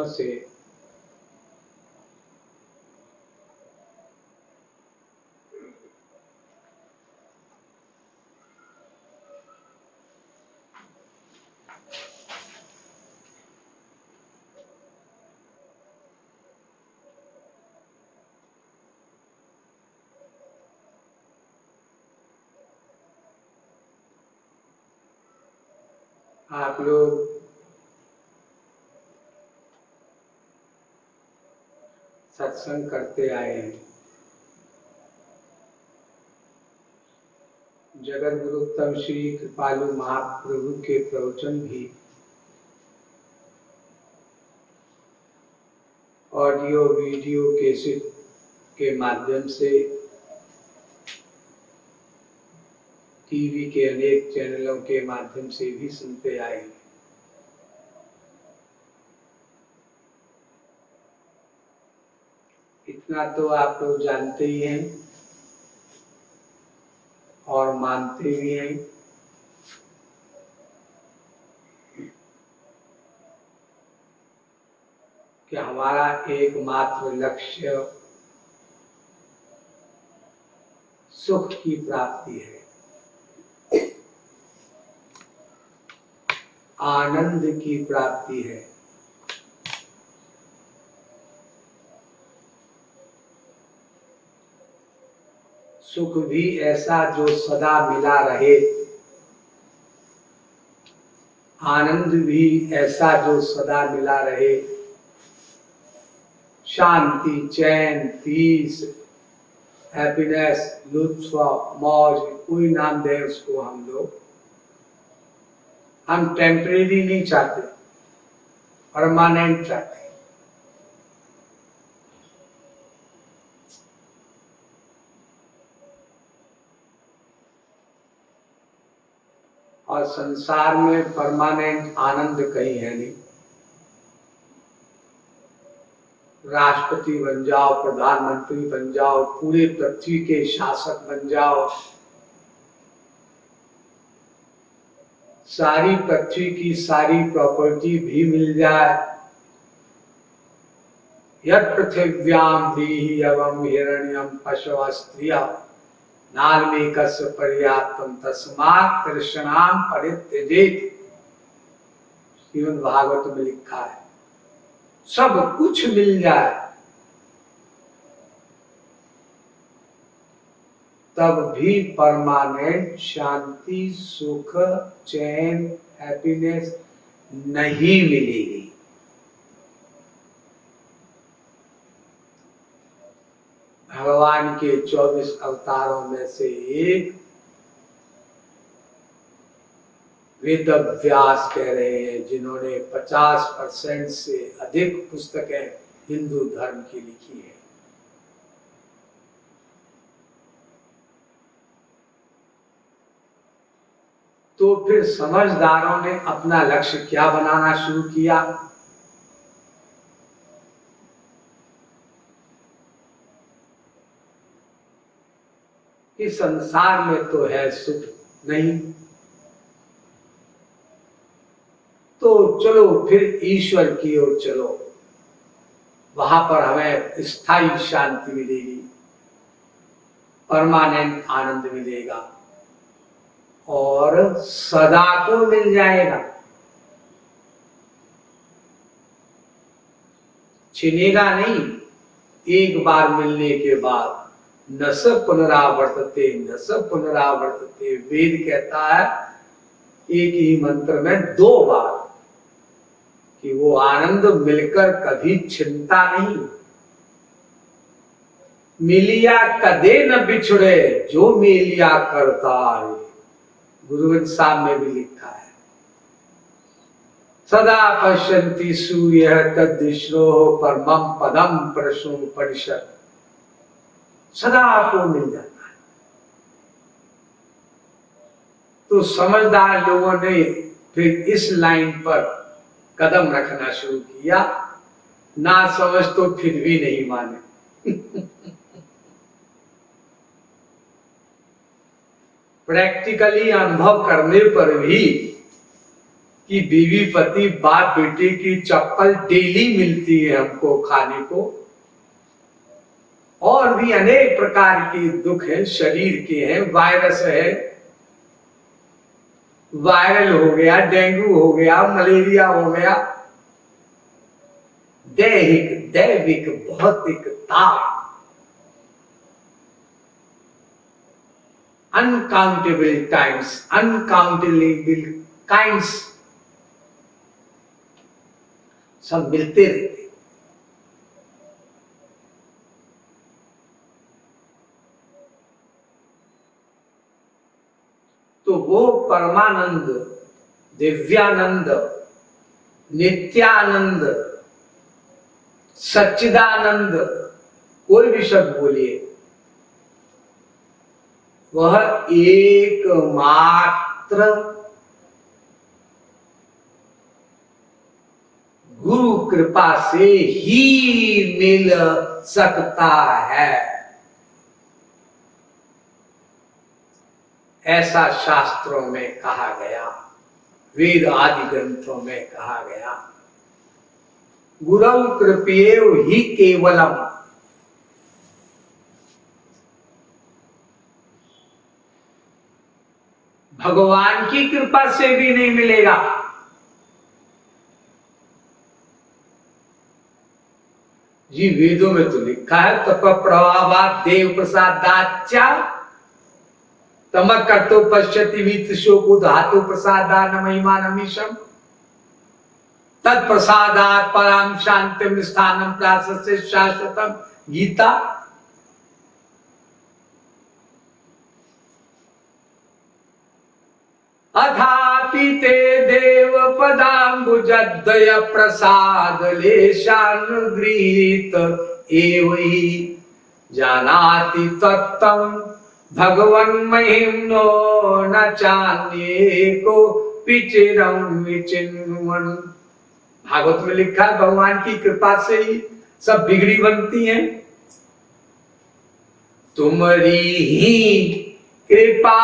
वर्षों से आप लोग सत्संग करते आए हैं। जगत गुरु उत्तम श्री कृपालु महाप्रभु के प्रवचन भी ऑडियो वीडियो कैसेट के माध्यम से, टीवी के अनेक चैनलों के माध्यम से भी सुनते आए। इतना तो आप लोग जानते ही हैं और मानते भी हैं कि हमारा एकमात्र लक्ष्य सुख की प्राप्ति है, आनंद की प्राप्ति है। सुख भी ऐसा जो सदा मिला रहे, आनंद भी ऐसा जो सदा मिला रहे। शांति, चैन, पीस, हैप्पीनेस, लुत्फ, मौज, कोई नाम दे उसको हम लोग। हम टेम्परेरी नहीं चाहते, परमानेंट चाहते। और संसार में परमानेंट आनंद कहीं है नहीं। राष्ट्रपति बन जाओ, प्रधानमंत्री बन जाओ, पूरे पृथ्वी के शासक बन जाओ, सारी पृथ्वी की सारी प्रॉपर्टी भी मिल जाए, यत् पृथिव्याम दीह्यवम् हिरण्यम पशव स्त्रिया नाल्मेकस्य पर्याप्तम तस्मात् तृष्णाम परित्यजेत। श्रीमद् भागवत में लिखा है, सब कुछ मिल जाए तब भी परमानेंट शांति, सुख, चैन, हैप्पीनेस नहीं मिलेगी। भगवान के 24 अवतारों में से एक वेद व्यास कह रहे हैं, जिन्होंने 50% से अधिक पुस्तकें हिंदू धर्म की लिखी है। तो फिर समझदारों ने अपना लक्ष्य क्या बनाना शुरू किया? कि संसार में तो है सुख नहीं, तो चलो फिर ईश्वर की ओर चलो, वहां पर हमें स्थायी शांति मिलेगी, परमानेंट आनंद मिलेगा और सदा को मिल जाएगा, छिनेगा नहीं। एक बार मिलने के बाद न स पुनरावर्तते, न स पुनरावर्तते। वेद कहता है एक ही मंत्र में 2 बार कि वो आनंद मिलकर कभी छिनता नहीं। मिलिया कदे न बिछड़े, जो मिलिया करता है। गुरु ग्रंथ साहब में भी लिखा है, सदा पश्यन्ति सूर्य तद्दिश्रो परमं पदम प्रसुपनिषद। सदा आपको मिल जाता है। तो समझदार लोगों ने फिर इस लाइन पर कदम रखना शुरू किया। ना समझ तो फिर भी नहीं माने। प्रैक्टिकली अनुभव करने पर भी कि बीवी पति बाप बेटे की चप्पल डेली मिलती है हमको खाने को, और भी अनेक प्रकार के दुख हैं, शरीर के हैं, वायरस है, वायरल हो गया, डेंगू हो गया, मलेरिया हो गया, दैहिक दैविक भौतिक ताप, अनकाउंटेबल टाइम्स, अनकाउंटेबल काइंड्स सब मिलते रहते। तो वो परमानंद, दिव्यानंद, नित्यानंद, सच्चिदानंद, कोई भी शब्द बोलिए, वह एकमात्र गुरु कृपा से ही मिल सकता है, ऐसा शास्त्रों में कहा गया, वेद आदि ग्रंथों में कहा गया। गुरौ कृपयेव ही केवलम, भगवान की कृपा से भी नहीं मिलेगा। जी वेदों में तो लिखा है तप प्रभावात देव प्रसादाच्चा तमकर्तो पश्यति वित शोको धातु प्रसादान महिमानमीशम तत्प्रसादात पराम शांतिम स्थानम प्राशस्य शाश्वतम, गीता। अथापि ते देव पदाम्बुजद्वय प्रसाद लेशानुगृहीत एव हि जानाति तत्तम भगवन् महिम्नो न चान्येको पिचिरं विचिन्वन्। भागवत में लिखा है भगवान की कृपा से ही सब बिगड़ी बनती हैं। तुम्हारी ही कृपा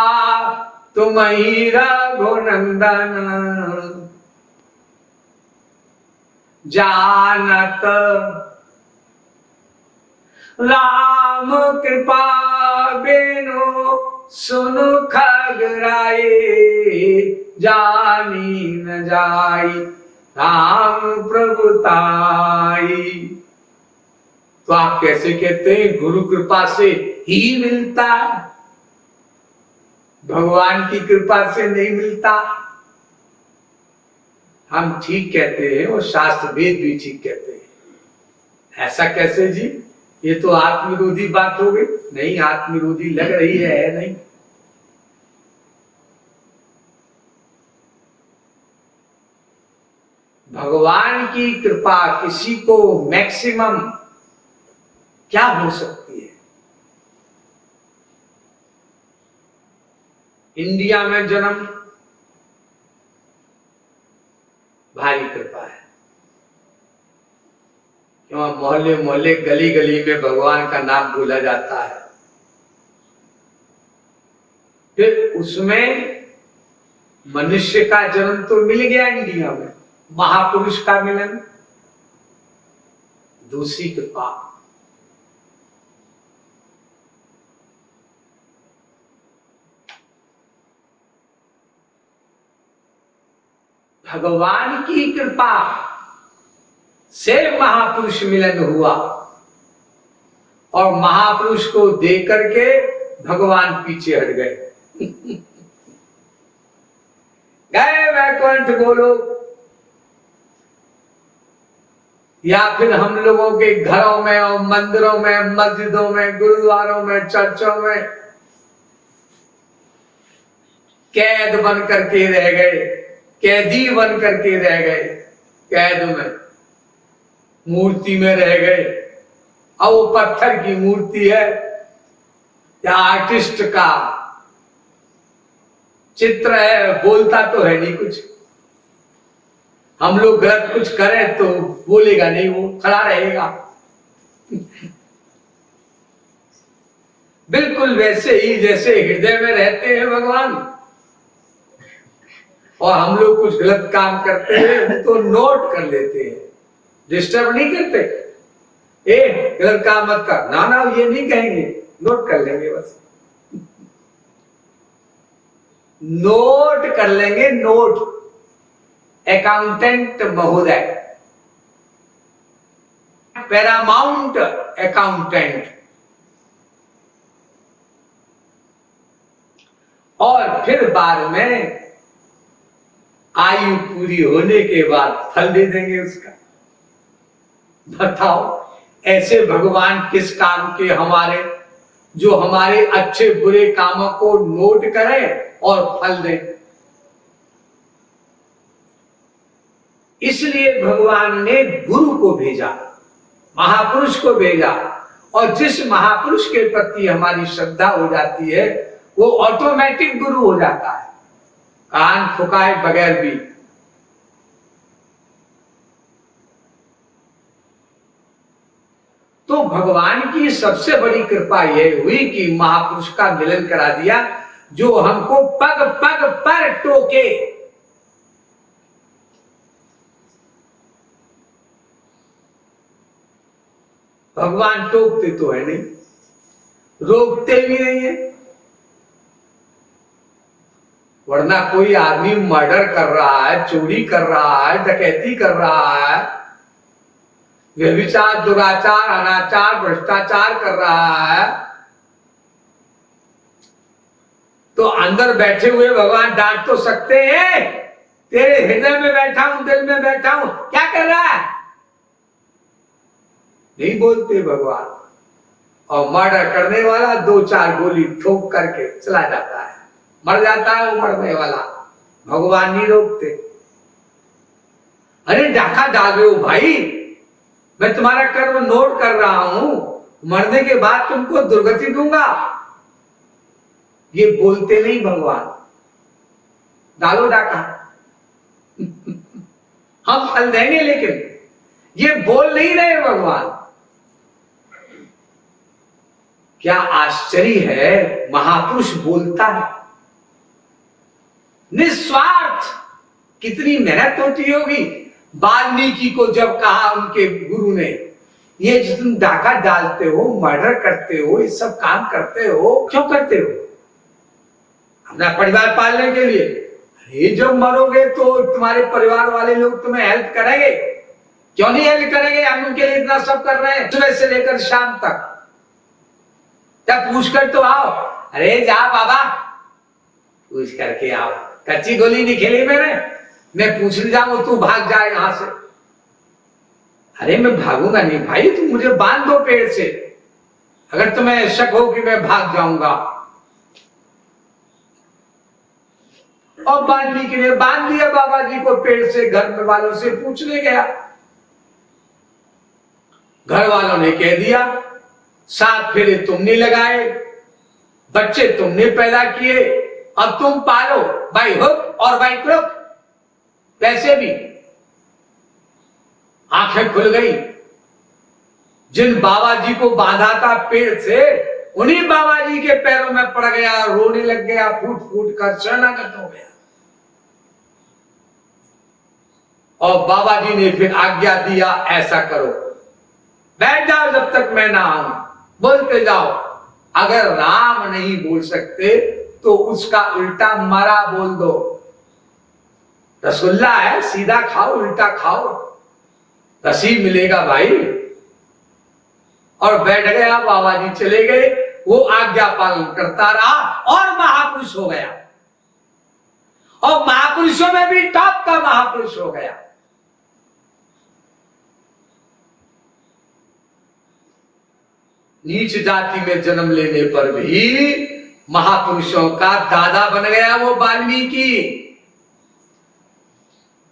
तुम ही रघुनंदन जानत राम कृपा बेनो सुनु खगराए जानी न जाई राम प्रभुताई। तो आप कैसे कहते हैं गुरु कृपा से ही मिलता है, भगवान की कृपा से नहीं मिलता? हम ठीक कहते हैं और शास्त्र वेद भी ठीक कहते हैं। ऐसा कैसे जी? ये तो आत्मविरोधी बात हो गई। नहीं, आत्मविरोधी लग रही है नहीं। भगवान की कृपा किसी को मैक्सिमम क्या हो सकती है? इंडिया में जन्म भारी कृपा है, क्यों? मोहल्ले मोहल्ले गली गली में भगवान का नाम बोला जाता है। फिर उसमें मनुष्य का जन्म तो मिल गया इंडिया में, महापुरुष का मिलन, दूसरी कृपा भगवान की कृपा से महापुरुष मिलन हुआ और महापुरुष को देख करके भगवान पीछे हट गए गए वैकुंठ गोलोक। या फिर हम लोगों के घरों में और मंदिरों में, मस्जिदों में, गुरुद्वारों में, चर्चों में कैद बन करके रह गए, कैदी बन करके रह गए, कैद में, मूर्ति में रह गए। और वो पत्थर की मूर्ति है या आर्टिस्ट का चित्र है, बोलता तो है नहीं कुछ। हम लोग गलत कुछ करें तो बोलेगा नहीं, वो खड़ा रहेगा बिल्कुल वैसे ही जैसे हृदय में रहते हैं भगवान। और हम लोग कुछ गलत काम करते हैं तो नोट कर लेते हैं, डिस्टर्ब नहीं करते। ए गलत काम मत कर, ना ना ये नहीं कहेंगे, नोट कर लेंगे, बस नोट कर लेंगे, नोट। अकाउंटेंट महोदय, पैरामाउंट अकाउंटेंट। और फिर बाद में आयु पूरी होने के बाद फल दे देंगे उसका। बताओ ऐसे भगवान किस काम के हमारे, जो हमारे अच्छे बुरे कामों को नोट करें और फल दें। इसलिए भगवान ने गुरु को भेजा, महापुरुष को भेजा, और जिस महापुरुष के प्रति हमारी श्रद्धा हो जाती है वो ऑटोमेटिक गुरु हो जाता है, कान फुकाए बगैर भी। तो भगवान की सबसे बड़ी कृपा यह हुई कि महापुरुष का मिलन करा दिया, जो हमको पग पग पर टोके। भगवान टोकते तो है नहीं, रोकते भी नहीं है। वरना कोई आदमी मर्डर कर रहा है, चोरी कर रहा है, डकैती कर रहा है, व्यभिचार, दुराचार, अनाचार, भ्रष्टाचार कर रहा है, तो अंदर बैठे हुए भगवान डांट तो सकते हैं, तेरे हृदय में बैठा हूं, दिल में बैठा हूं, क्या कर रहा है? नहीं बोलते भगवान। और मर्डर करने वाला 2-4 गोली ठोक करके चला जाता है, मर जाता है वो मरने वाला, भगवान नहीं रोकते। अरे डाका डाल रहे हो भाई, मैं तुम्हारा कर्म नोट कर रहा हूं, मरने के बाद तुमको दुर्गति दूंगा, ये बोलते नहीं भगवान। डालो डाका हम फल देंगे, लेकिन ये बोल नहीं रहे भगवान। क्या आश्चर्य है, महापुरुष बोलता है निस्वार्थ। कितनी मेहनत होती होगी वाल्मीकि को जब कहा उनके गुरु ने, ये जो तुम डाका डालते हो, मर्डर करते हो, ये सब काम करते हो, क्यों करते हो? अपना परिवार पालने के लिए। अरे जब मरोगे तो तुम्हारे परिवार वाले लोग तुम्हें हेल्प करेंगे, क्यों नहीं हेल्प करेंगे? हम उनके लिए इतना सब कर रहे हैं, सुबह से लेकर शाम तक। तब पूछ कर तो आओ। अरे जा बाबा, पूछ करके आओ। कच्ची गोली नहीं खेली मैंने, मैं पूछ ले जाऊं तू भाग जाए यहां से। अरे मैं भागूंगा नहीं भाई, तुम मुझे बांध दो पेड़ से, अगर तुम्हें शक हो कि मैं भाग जाऊंगा। और वाल्मीकि ने बांध दिया बाबा जी को पेड़ से, घर में वालों से पूछने गया, घर वालों ने कह दिया 7 फेरे तुमने लगाए, बच्चे तुमने पैदा किए, अब तुम पालो बाई हुक और बाई क्रुक। पैसे भी। आंखें खुल गई। जिन बाबा जी को बांधा था पेड़ से, उन्हीं बाबा जी के पैरों में पड़ गया, रोने लग गया, फूट फूट कर शरणागत हो गया। और बाबा जी ने फिर आज्ञा दिया, ऐसा करो, बैठ जाओ जब तक मैं ना आऊं, बोलते जाओ। अगर राम नहीं बोल सकते तो उसका उल्टा मरा बोल दो। रसगुल्ला है, सीधा खाओ, उल्टा खाओ, नसीब मिलेगा भाई। और बैठ गया, बाबा जी चले गए, वो आज्ञा पालन करता रहा और महापुरुष हो गया। और महापुरुषों में भी टॉप का महापुरुष हो गया। नीच जाति में जन्म लेने पर भी महापुरुषों का दादा बन गया वो वाल्मीकि।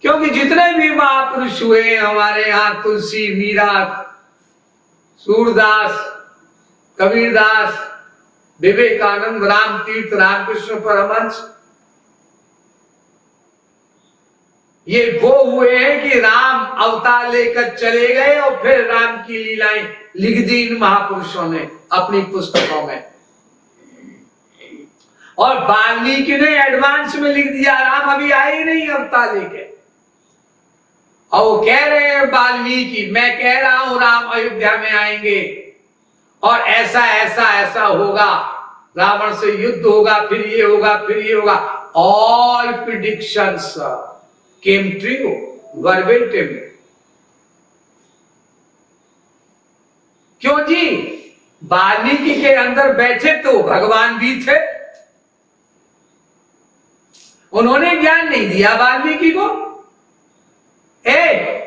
क्योंकि जितने भी महापुरुष हुए हमारे यहां, तुलसी, मीरा, सूरदास, कबीरदास, विवेकानंद, रामतीर्थ, रामकृष्ण परमहंस, ये वो हुए हैं कि राम अवतार लेकर चले गए और फिर राम की लीलाएं लिख दी इन महापुरुषों ने अपनी पुस्तकों में। और वाल्मीकि ने एडवांस में लिख दिया, राम अभी आए ही नहीं अवतार लेके। और वो कह रहे हैं वाल्मीकि, मैं कह रहा हूं राम अयोध्या में आएंगे और ऐसा ऐसा ऐसा होगा, रावण से युद्ध होगा, फिर ये होगा, फिर ये होगा। ऑल प्रिडिक्शंस केम ट्रू वर्बेटिम। क्यों जी? वाल्मीकि के अंदर बैठे तो भगवान भी थे, उन्होंने ज्ञान नहीं दिया वाल्मीकि को।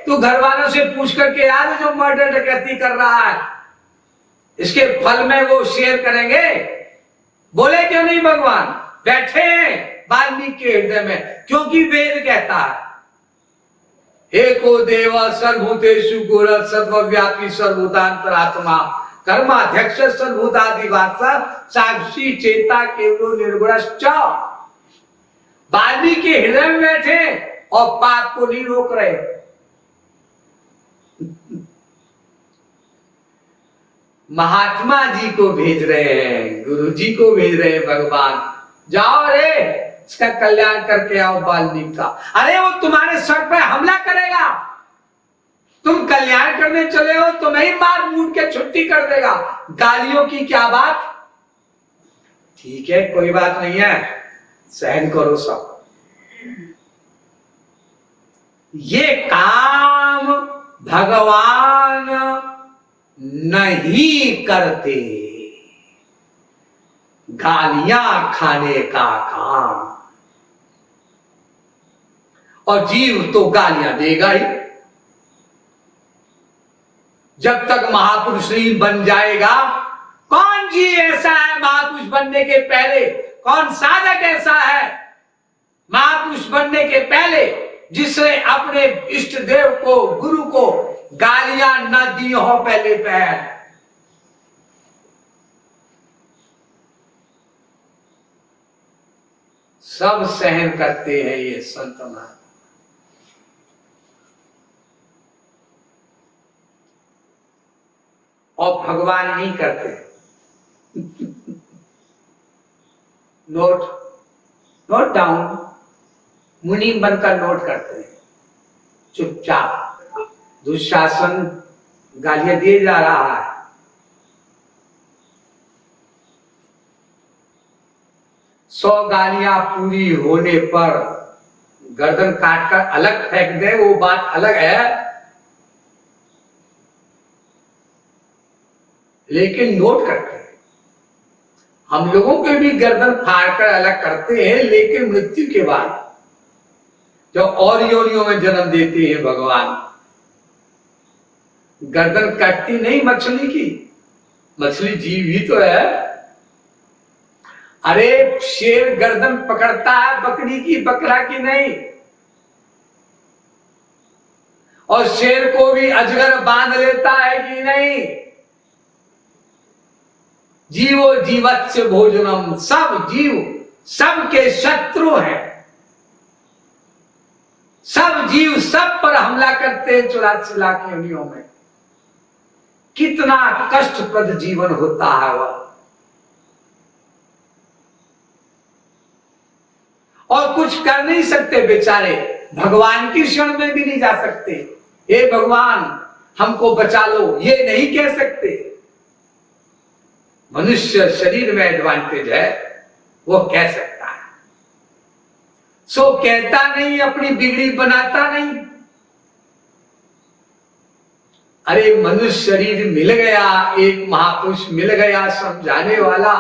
तू घर वालों से पूछ करके यार, जो मर्डर डकैती कर रहा है इसके फल में वो शेयर करेंगे। बोले क्यों नहीं भगवान? बैठे हैं वाल्मीकि के हृदय में, क्योंकि वेद कहता है एको देवा सर्वभूतेषु गुर सर्वव्यापी सर्वभूतांतरात्मा कर्माध्यक्ष सर्वभूतादिवास साक्षी चेता केवलो निर्गुणश्च। वाल्मीकि के हृदय में बैठे और पाप को नहीं रोक रहे। महात्मा जी को भेज रहे हैं, गुरु जी को भेज रहे हैं भगवान, जाओ रे इसका कल्याण करके आओ वाल्मीकि का। अरे वो तुम्हारे सर पे हमला करेगा, तुम कल्याण करने चले हो तो नहीं, मार मूड के छुट्टी कर देगा। गालियों की क्या बात? ठीक है कोई बात नहीं है, सहन करो सब। ये काम भगवान नहीं करते, गालियां खाने का काम। और जीव तो गालियां देगा ही। जब तक महापुरुष नहीं बन जाएगा, कौन जी ऐसा है महापुरुष बनने के पहले, कौन साधक ऐसा है महापुरुष बनने के पहले जिसने अपने इष्ट देव को, गुरु को गालियां न दी हो पहले पहल? सब सहन करते हैं ये संत महात्मा। और भगवान नहीं करते। नोट डाउन, मुनि बनकर नोट करते हैं चुपचाप। दुशासन गालियां दिए जा रहा है, सौ गालियां पूरी होने पर गर्दन काटकर अलग फेंक दे, वो बात अलग है, लेकिन नोट करते हैं। हम लोगों के भी गर्दन फाड़कर अलग करते हैं, लेकिन मृत्यु के बाद जो और योनियों में जन्म देते हैं भगवान, गर्दन कटती नहीं मछली की। मछली जीव ही तो है। अरे शेर गर्दन पकड़ता है बकरी की, बकरा की नहीं। और शेर को भी अजगर बांध लेता है कि नहीं? जीवो जीवत्स्य भोजनम, सब जीव सबके शत्रु हैं। सब जीव सब पर हमला करते हैं 84 लाख योनियों में। कितना कष्टप्रद जीवन होता है वह। और कुछ कर नहीं सकते बेचारे, भगवान की शरण में भी नहीं जा सकते। हे भगवान हमको बचा लो, ये नहीं कह सकते। मनुष्य शरीर में एडवांटेज है, वो कह सकता है। सो कहता नहीं, अपनी बिगड़ी बनाता नहीं। अरे मनुष्य शरीर मिल गया, एक महापुरुष मिल गया समझाने वाला,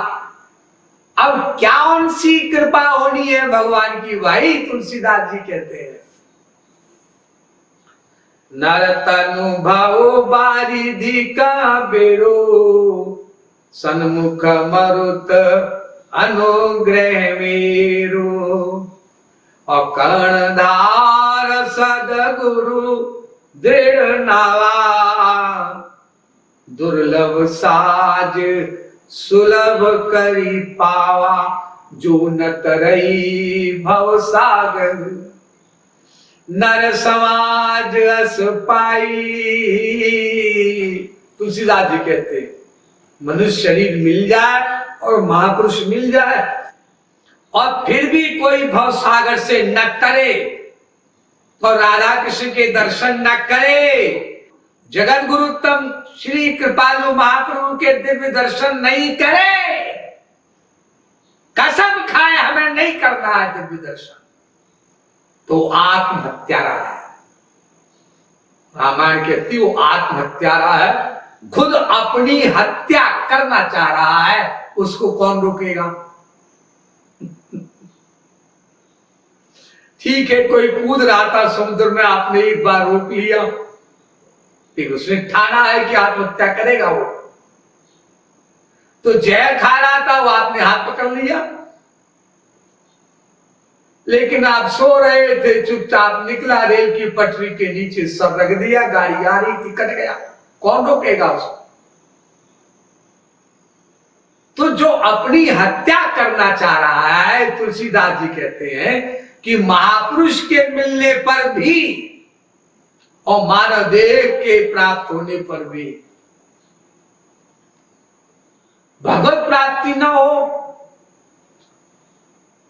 अब क्या उनसी कृपा होनी है भगवान की? भाई तुलसीदास जी कहते हैं, नर तनु भाव बारिधि का बेरो, सन्मुख मरुत अनुग्रह मेरो, और कर्णधार सदगुरु दृढ़ नावा, दुर्लभ साज सुलभ करी पावा, जो न तरई भव सागर, नर समाज अस पाई। तुलसीदास जी कहते हैं, मनुष्य शरीर मिल जाए और महापुरुष मिल जाए और फिर भी कोई भव सागर से न करे तो राधा कृष्ण के दर्शन न करे, जगत गुरुत्तम श्री कृपालु महाप्रभु के दिव्य दर्शन नहीं करे, कसम खाए हमें नहीं करना है दिव्य दर्शन, तो आत्महत्यारा है। रामायण कहती वो आत्महत्यारा है, खुद अपनी हत्या करना चाह रहा है, उसको कौन रोकेगा। ठीक है, कोई कूद रहा था समुद्र में, आपने एक बार रोक लिया, ठीक, उसने ठाना है कि आत्महत्या करेगा वो, तो जहर खा रहा था वो आपने हाथ पकड़ लिया, लेकिन आप सो रहे थे, चुपचाप निकला रेल की पटरी के नीचे, सब रख दिया, गाड़ी आ रही थी, कट गया, कौन रोकेगा उसको। तो जो अपनी हत्या करना चाह रहा है, तुलसीदास जी कहते हैं कि महापुरुष के मिलने पर भी और मानव देह के प्राप्त होने पर भी भगवत प्राप्ति न हो,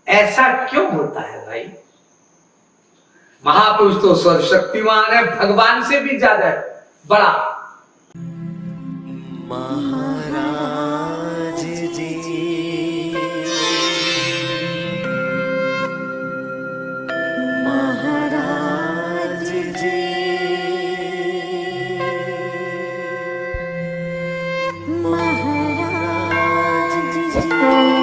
ऐसा क्यों होता है भाई। महापुरुष तो सर्वशक्तिमान है, भगवान से भी ज्यादा बड़ा। महाराज जी महाराज जी महाराज जी